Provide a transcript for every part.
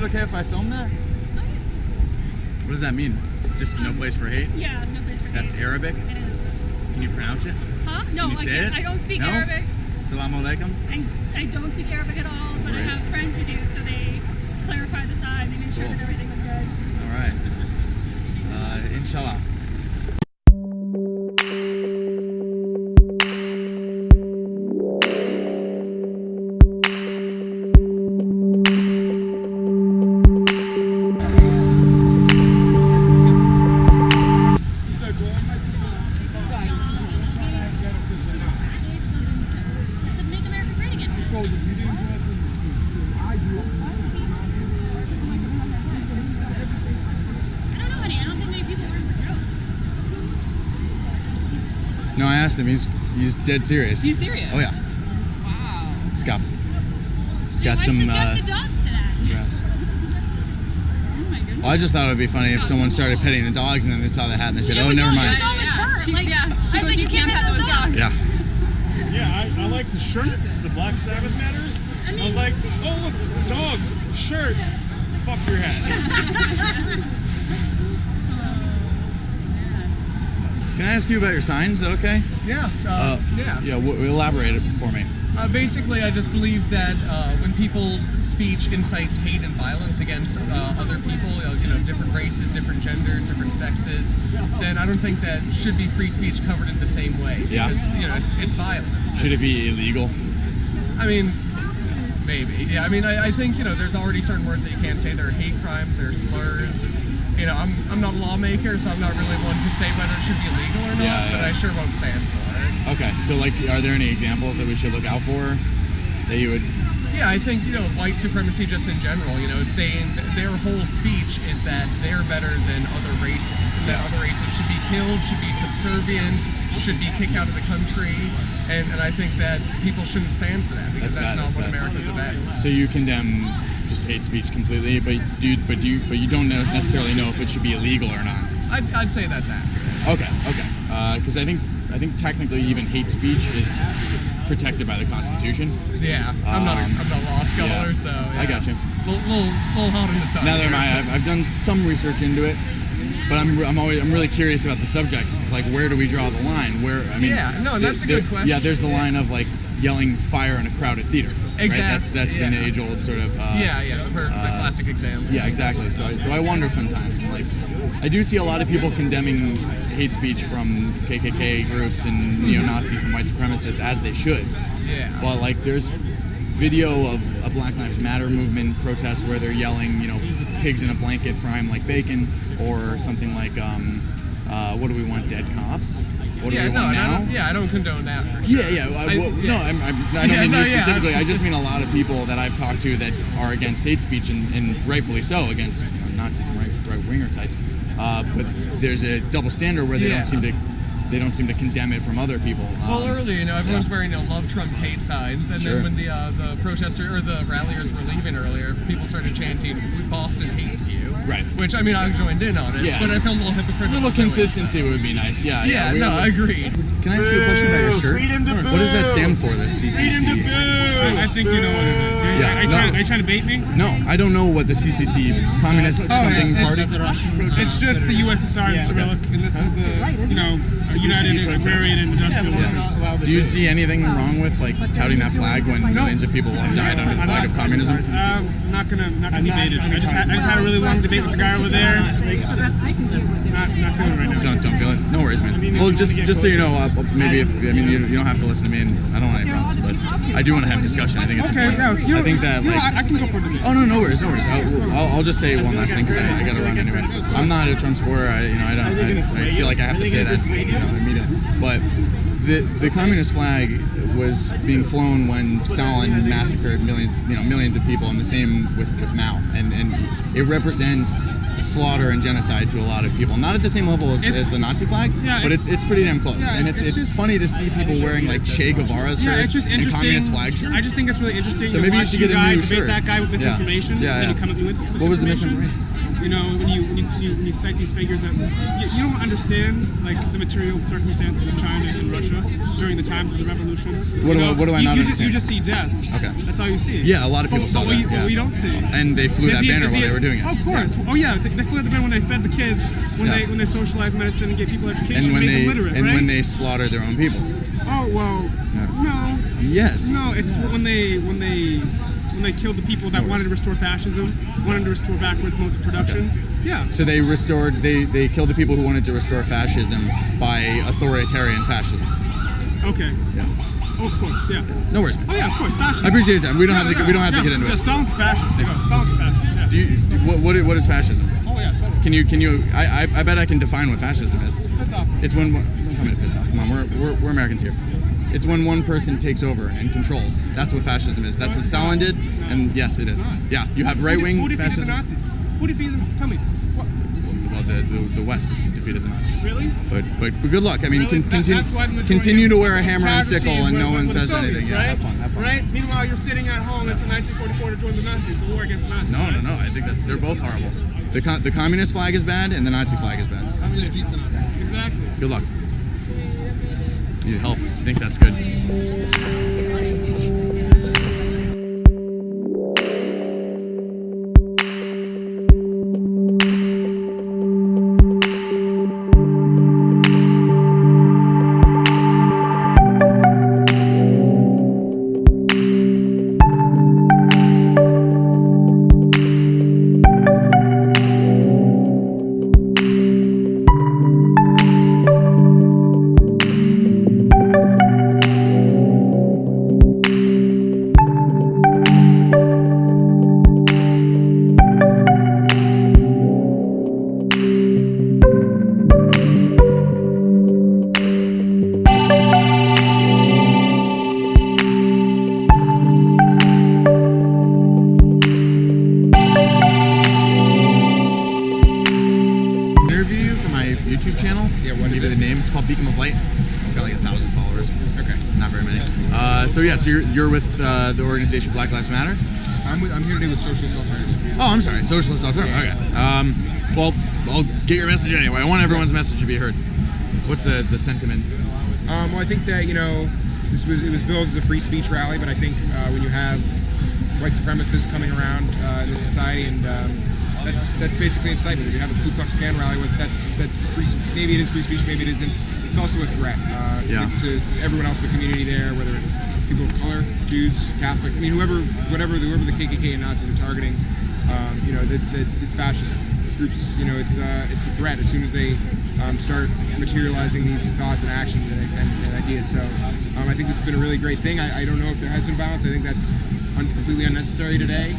it okay if I film that? What does that mean? Just no place for hate? Yeah, no place for hate. That's Arabic? It is. Can you pronounce it? Huh? No, Can you say it? I don't speak No? Arabic. Assalamu alaikum? I don't speak Arabic at all, but I have friends who do, so they clarified the sign. They made sure that everything was good. All right. Inshallah. No, I asked him. He's dead serious. He's serious? Oh yeah. Wow. He's got I some. should get the dogs to that. Yes. Oh my goodness. Well, I just thought it would be funny if someone started petting the dogs and then they saw the hat and they said, "Oh, never mind." It was always her. She, Like, yeah. She I was goes, like, you can't pet those dogs. Yeah. Yeah, I like the shirt. The Black Sabbath matters. I was like, oh look, the dogs shirt. Fuck your hat. Can I ask you about your sign? Is that okay? Yeah. Yeah. Elaborate it for me. Basically, I just believe that when people's speech incites hate and violence against other people, different races, different genders, different sexes, then I don't think that should be free speech covered in the same way. Yeah. Because, it's violence. Should it be illegal? I mean, maybe. Yeah. I mean, I think there's already certain words that you can't say. There are hate crimes. There are slurs. I'm not a lawmaker, so I'm not really one to say whether it should be illegal or not. But I sure won't stand for it. Okay. So, are there any examples that we should look out for that you would? Yeah, I think, white supremacy just in general, saying that their whole speech is that they're better than other races, and that other races should be killed, should be subservient, should be kicked out of the country, and I think that people shouldn't stand for that, because that's not what America's about. So you condemn just hate speech completely, but you don't necessarily know if it should be illegal or not. I'd say that's accurate. Okay. Because I think technically even hate speech is protected by the Constitution. Yeah, I'm not a law scholar, so yeah. I got you. Little hot in the sun. Neither am I. I've done some research into it, but I'm really curious about the subject. It's like, where do we draw the line? That's a good question. Yeah, there's the line of like yelling fire in a crowded theater. Exactly. Right? That's been the age-old sort of. The classic example. Yeah, exactly. So I wonder sometimes, like, I do see a lot of people condemning hate speech from KKK groups and neo-Nazis and white supremacists, as they should. Yeah. But like, there's video of a Black Lives Matter movement protest where they're yelling, pigs in a blanket, fry 'em like bacon, or something like, what do we want, dead cops? What do we want now? I don't condone that. For sure. I don't mean you specifically. I just mean a lot of people that I've talked to that are against hate speech, and rightfully so, against Nazis and right-winger types. But there's a double standard where they don't seem to condemn it from other people. Well, earlier, everyone's wearing Love Trump's hate signs, and then when the protester or the ralliers were leaving earlier, people started chanting, "Boston hates you." Right. Which, I joined in on it, but I felt a little hypocritical. A little consistency would be nice. I agreed. Can I ask you a question about your shirt? What does that stand for, the CCC? I think you know what it is. Are you trying to bait me? No, I don't know what the CCC, Communist something party. It's just the USSR in Cyrillic, and this is the United Agrarian and Industrial Workers. Do you see anything wrong with touting that flag when millions of people have died under the flag of communism? Not gonna debate it. I just had a really long debate with the guy over there. Not feeling it right now. Don't feel it. No worries, man. Well, just so you know, maybe you don't have to listen to me, and I don't have any problems, but I do want to have discussion. I think it's important. I think that I can go for a debate. Oh no worries. I'll just say one last thing because I got to run anyway. I'm not a Trump supporter. I feel like I have to say that immediately. But the communist flag was being flown when Stalin massacred millions of people, and the same with Mao, and it represents slaughter and genocide to a lot of people. Not at the same level as the Nazi flag, but it's pretty damn close. And it's funny to see people wearing Che Guevara shirts and communist flag shirts. I just think it's really interesting. So maybe you should get a new shirt. That guy with misinformation. Yeah. And you come up with What was the misinformation? When you cite these figures that you don't understand the material circumstances of China and Russia during the times of the revolution, What do I not understand? You just see death. Okay. That's all you see. Yeah, a lot of people saw that. What we don't see. And they flew that banner while they were doing it. Oh, of course. Yeah. Oh yeah, they flew the banner when they fed the kids, when they socialized medicine and gave people education, and when made them literate, right? when they slaughtered their own people. Oh well, no. Yes. No, it's when they killed the people that wanted to restore fascism, wanted to restore backwards modes of production. Okay. Yeah. So they killed the people who wanted to restore fascism by authoritarian fascism. Okay. Yeah. Oh, of course, yeah. No worries, man. Oh yeah, of course, fascism. I appreciate that. We don't have to get into it. Yeah, Stalin's fascist. Yeah, Stalin's fascist. Yeah. What is fascism? Oh yeah, totally. Can you? I bet I can define what fascism is. Piss off. It's when don't tell me to piss off. Come on, we're Americans here. It's when one person takes over and controls. That's what fascism is. That's what Stalin did, and yes, it is. Yeah, you have right-wing fascism. Who defeated the Nazis? Tell me. What? Well, the West defeated the Nazis. Really? But good luck. I mean, Really? continue to wear a hammer and sickle, and no one says Soviets, anything. Right? Yeah, have fun. Right? Meanwhile, you're sitting at home until 1944 to join the Nazis, the war against the Nazis. No. I think they're both horrible. The communist flag is bad, and the Nazi flag is bad. Exactly. Good luck. Need help. I think that's good. YouTube channel. Yeah, what is Give you it? the name. It's called Beacom of Light. I've got like 1,000 followers. Okay. Not very many. So you're with the organization Black Lives Matter. I'm here today with Socialist Alternative. Oh, I'm sorry, Socialist Alternative. Okay. Well, I'll get your message anyway. I want everyone's message to be heard. What's the sentiment? Well, I think that, it was billed as a free speech rally, but I think when you have white supremacists coming around in this society, and that's basically incitement. If you have a Ku Klux Klan rally, that's free. Maybe it is free speech, maybe it isn't. It's also a threat to everyone else in the community there, whether it's people of color, Jews, Catholics. I mean, whoever the KKK and Nazis are targeting. This fascist groups. It's a threat as soon as they start materializing these thoughts and actions and ideas. So I think this has been a really great thing. I don't know if there has been violence. I think that's completely unnecessary today.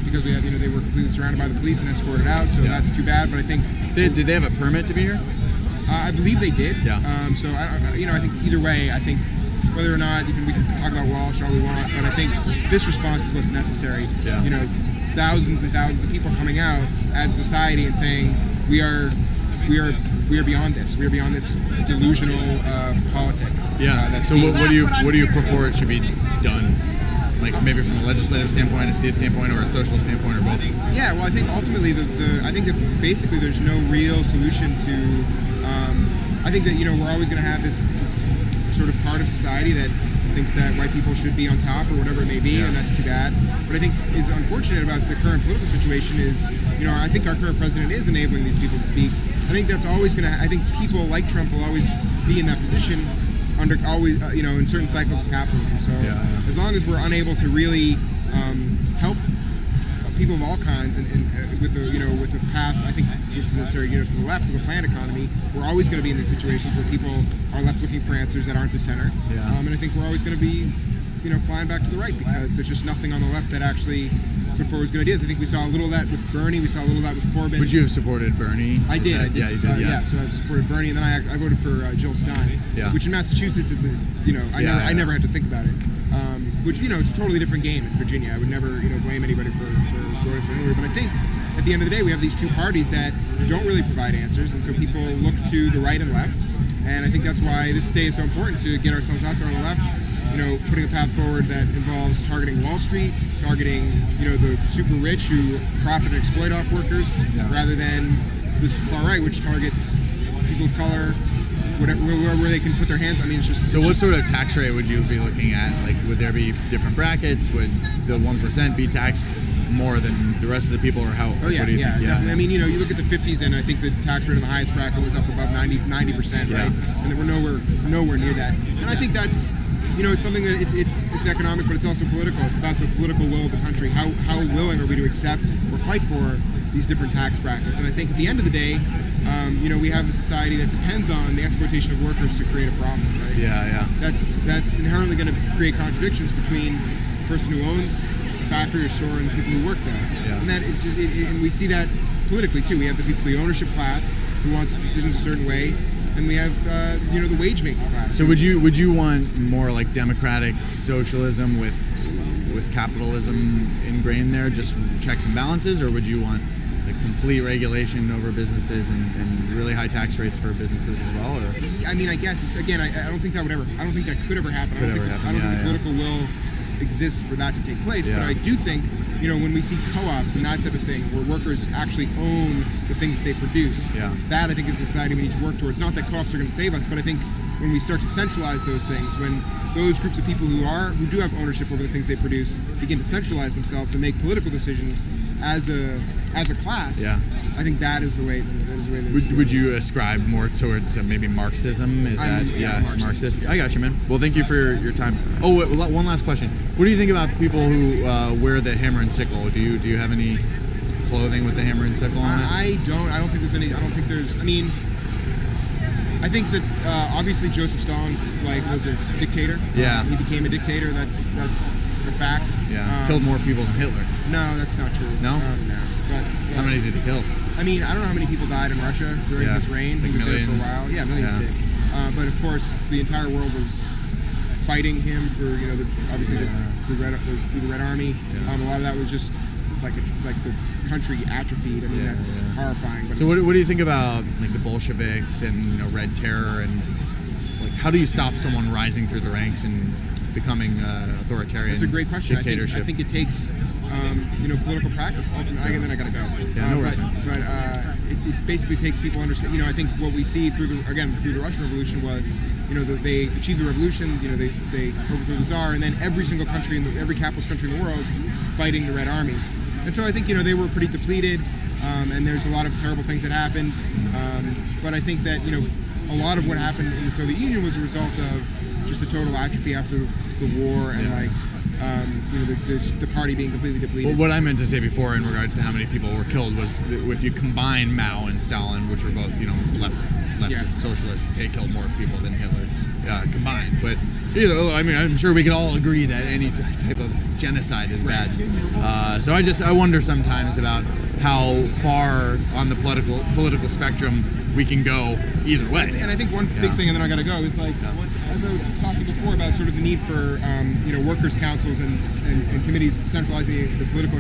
Because we have, they were completely surrounded by the police and escorted out, so that's too bad. But I think did they have a permit to be here? I believe they did. Yeah. So I think either way, I think whether or not we can talk about Walsh all we want, but I think this response is what's necessary. Yeah. Thousands and thousands of people coming out as a society and saying we are beyond this. We are beyond this delusional politic. Yeah. So what do you purport should be done? Like maybe from a legislative standpoint, a state standpoint, or a social standpoint, or both? Yeah, well, I think ultimately, I think that basically there's no real solution to. I think that we're always going to have this sort of part of society that thinks that white people should be on top or whatever it may be, and that's too bad. What I think is unfortunate about the current political situation is, I think our current president is enabling these people to speak. I think that's always going to. I think people like Trump will always be in that position. Under always, in certain cycles of capitalism. So as long as we're unable to really help people of all kinds, and with a path, I think it's necessary, to the left of the planned economy, we're always going to be in these situations where people are left looking for answers that aren't the center. Yeah. And I think we're always going to be, flying back to the right because there's just nothing on the left that actually put forward good ideas. I think we saw a little of that with Bernie. We saw a little of that with Corbyn. Would you have supported Bernie? I did. Yeah, you did. Yeah. So I supported Bernie, and then I voted for Jill Stein, which in Massachusetts is I never had to think about it. Which it's a totally different game in Virginia. I would never blame anybody for voting for Hillary. But I think at the end of the day, we have these two parties that don't really provide answers, and so people look to the right and left. And I think that's why this day is so important to get ourselves out there on the left. Putting a path forward that involves targeting Wall Street, targeting, the super rich who profit and exploit off workers, rather than this far right, which targets people of color, whatever, where they can put their hands. I mean, it's just. So what sort of tax rate would you be looking at? Like, would there be different brackets? Would the 1% be taxed more than the rest of the people, or how? Oh yeah, what do you think? definitely. I mean, you look at the 50s, and I think the tax rate in the highest bracket was up above 90%, right? And we're nowhere near that. And I think that's, it's something that it's economic, but it's also political. It's about the political will of the country. How willing are we to accept or fight for these different tax brackets? And I think at the end of the day, we have a society that depends on the exploitation of workers to create a profit, right? Yeah. That's inherently going to create contradictions between the person who owns the factory or store and the people who work there. Yeah. And that and we see that politically too. We have the ownership class who wants decisions a certain way, and we have the wage making class. So would you want more like democratic socialism with capitalism ingrained there, just checks and balances, or would you want like complete regulation over businesses and really high tax rates for businesses as well? Or? I mean, I guess I don't think that could ever happen. I don't think the political will exists for that to take place. But I do think, when we see co-ops and that type of thing, where workers actually own the things that they produce, that I think is a society we need to work towards. Not that co-ops are going to save us, but I think when we start to centralize those things, when those groups of people who do have ownership over the things they produce begin to centralize themselves and make political decisions as a class, I think that is the way. Would you ascribe more towards maybe Marxism? Is that Marxist? I got you, man. Well, thank you for your time. Oh, one last question. What do you think about people who wear the hammer and sickle? Do you have any clothing with the hammer and sickle on it? I don't. I don't think there's any. I don't think there's. I mean, I think that obviously Joseph Stalin was a dictator. Yeah. He became a dictator. That's a fact. Yeah. Killed more people than Hitler. No, that's not true. No. No. But how many did he kill? I mean, I don't know how many people died in Russia during his reign. Like he was millions. there for a while. Yeah, millions did. But of course, the entire world was fighting him for through the Red Army. A lot of that was just like the country atrophied. I mean, that's horrifying. But so what do you think about like the Bolsheviks and Red Terror, and like how do you stop someone rising through the ranks and becoming authoritarian? That's a great question. Dictatorship. I think it takes political practice. Ultimately, and then I gotta go. Yeah, no worries, man. But it basically takes people understand. I think what we see through the Russian Revolution was, they achieved the revolution. They overthrew the Tsar, and then every single country every capitalist country in the world fighting the Red Army. And so I think they were pretty depleted, and there's a lot of terrible things that happened. But I think that a lot of what happened in the Soviet Union was a result of just the total atrophy after the war and the party being completely depleted. Well, what I meant to say before in regards to how many people were killed was that if you combine Mao and Stalin, which were both leftist socialists, they killed more people than Hitler combined. But I mean, I'm sure we could all agree that any type of genocide is bad. So I wonder sometimes about how far on the political spectrum we can go either way. And I think one big thing, and then I got to go, is as I was talking before about sort of the need for workers' councils and committees centralizing the political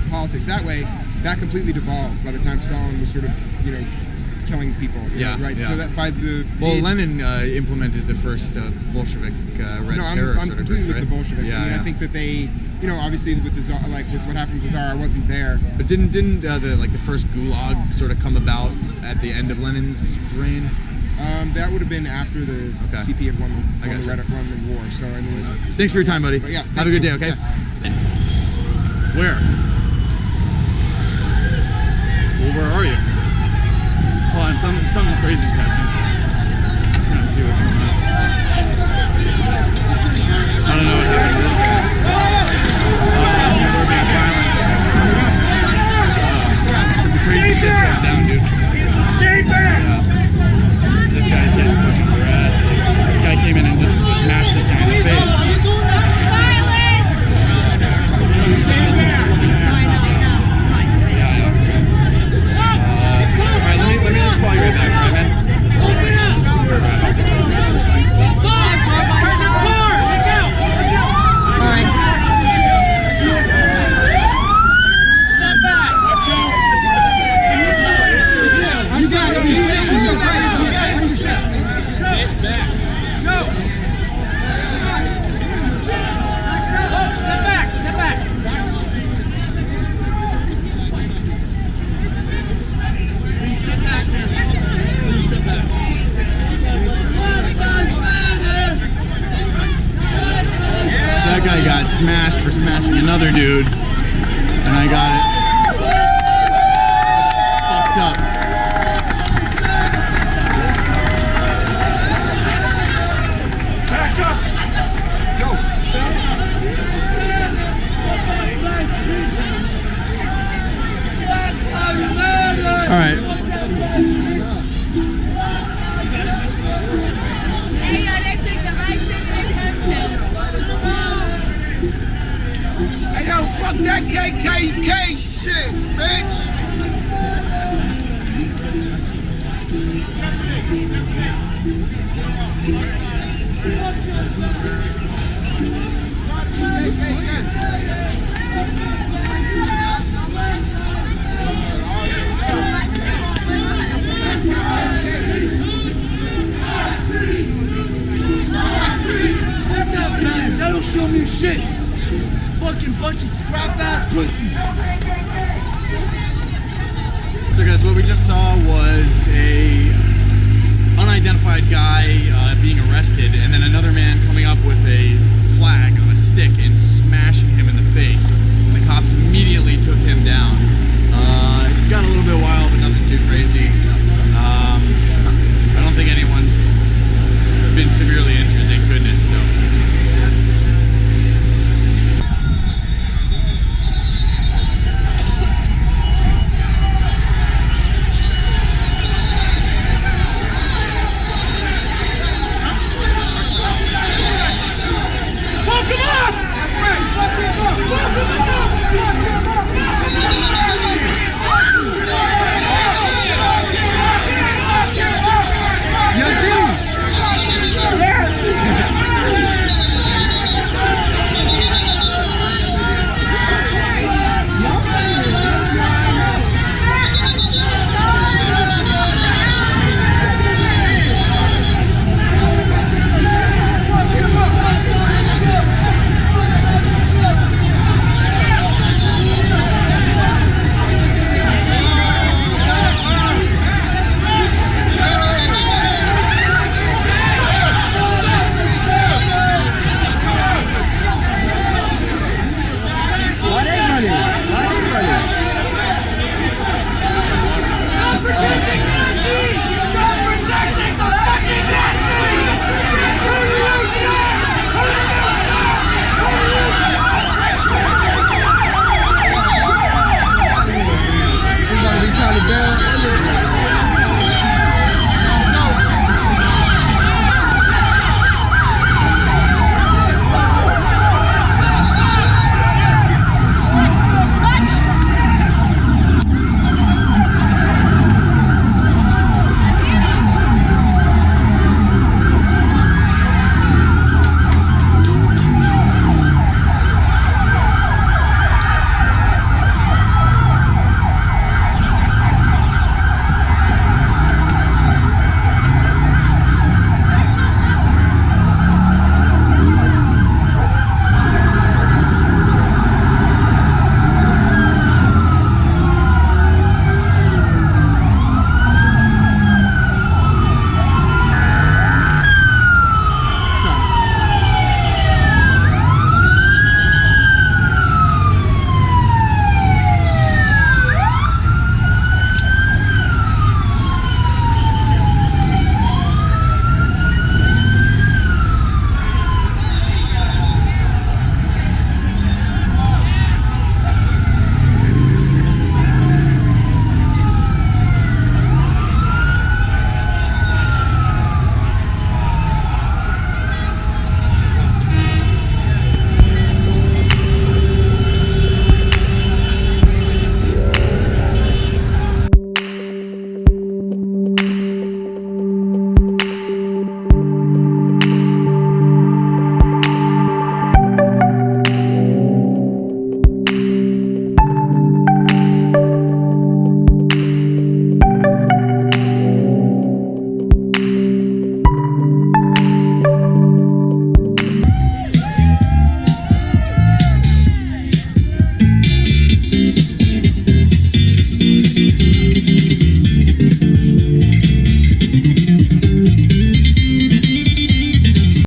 politics that way, that completely devolved by the time Stalin was sort of killing people. Right. So that by Lenin implemented the first Bolshevik Red Terror. I'm completely with the Bolsheviks. I think that they. Obviously with the Tsar, with what happened with the Tsar, I wasn't there. But didn't the first Gulag sort of come about at the end of Lenin's reign? That would have been after the CP had won the war. So I mean, thanks for your time, buddy. Have a good day. Okay. Yeah. Where? Well, where are you? Hold on, something crazy's happening. I'm trying to see what's going on. I don't know what happened to this guy. We're being silent. Some crazy shit going down, dude. Stay back! This guy can't fucking harass. This guy came in and just smashed this guy in the face. Alright, let me just call you right back, alright, man? All right. Hey, yo, fuck that KKK shit, bitch. That don't show me shit. Fucking bunch of scrap ass pussies. So guys, what we just saw was a unidentified guy being arrested, and then another man coming up with a flag on a stick and smashing him in the face.